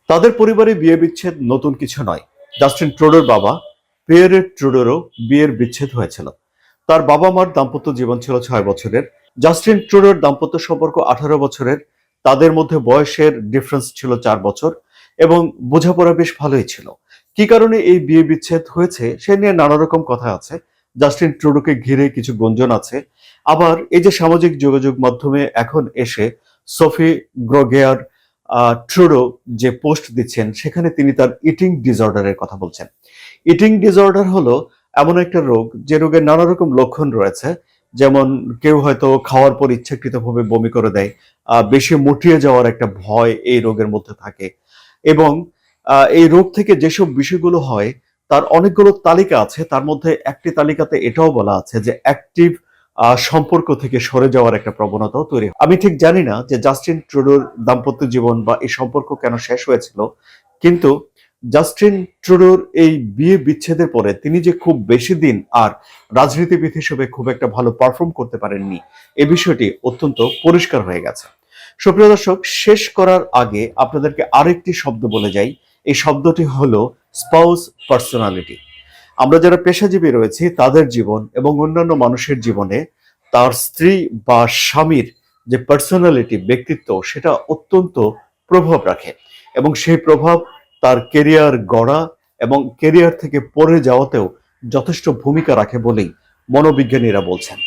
তাদের পরিবারে বিয়ে বিচ্ছেদ নতুন কিছু নয়। জাস্টিন ট্রুডোর বাবা পিয়েরে ট্রুডোরও বিয়ের বিচ্ছেদ হয়েছিল। তার বাবা মার দাম্পত্য জীবন ছিল 6 বছরের। জাস্টিন ট্রুডোর দাম্পত্য সম্পর্ক 18 বছরের। তাদের মধ্যে বয়সের ডিফারেন্স ছিল 4 বছর এবং বোঝাপড়া বেশ ভালোই ছিল। কি কারণে এই বিয়ে বিচ্ছেদ হয়েছে সে নিয়ে নানা রকম কথা আছে। জাস্টিন ট্রুডোকে ঘিরে কিছু গুঞ্জন আছে। আবার এই যে সামাজিক যোগাযোগ মাধ্যমে এখন এসে সোফি গ্রোগেয়ার ট্রুডো যে পোস্ট দিচ্ছেন সেখানে তিনি তার ইটিং ডিসঅর্ডারের কথা বলছেন। ইটিং ডিসঅর্ডার হলো এমন একটা রোগ যে রোগের নানা রকম লক্ষণ রয়েছে। যেমন কেউ হয়তো খাওয়ার পর ইচ্ছাকৃতভাবে বমি করে দেয়। বেশি মুটিয়ে যাওয়ার একটা ভয় এই রোগের মধ্যে থাকে এবং এই রোগ থেকে যেসব বিষয়গুলো হয় তার অনেকগুলো তালিকা আছে। তার মধ্যে একটি তালিকাতে এটাও বলা আছে যে অ্যাক্টিভ সম্পর্ক থেকে সরে যাওয়ার একটা প্রবণতাও তৈরি হয়। আমি ঠিক জানি না যে জাস্টিন ট্রুডোর দাম্পত্য জীবন বা এই সম্পর্ক কেন শেষ হয়েছিল, কিন্তু জাস্টিন ট্রুডোর এই বিয়ে বিচ্ছেদের পরে তিনি যে খুব বেশি দিন আর রাজনীতিবিদ হিসেবে খুব একটা ভালো পারফর্ম করতে পারেননি, এই বিষয়টি অত্যন্ত পরিষ্কার হয়ে গেছে। সুপ্রিয় দর্শক, শেষ করার আগে আপনাদেরকে আরেকটি শব্দ বলে যাই। এই শব্দটি হলো স্পাউস পার্সোনালিটি। আমরা যারা পেশাজীবী রয়েছি তাদের জীবন এবং অন্যান্য মানুষের জীবনে তার স্ত্রী বা স্বামীর যে পার্সোনালিটি, ব্যক্তিত্ব, সেটা অত্যন্ত প্রভাব রাখে এবং সেই প্রভাব তার কেরিয়ার গড়া এবং কেরিয়ার থেকে পড়ে যাওয়াতেও যথেষ্ট ভূমিকা রাখে বলেই মনোবিজ্ঞানীরা বলছেন।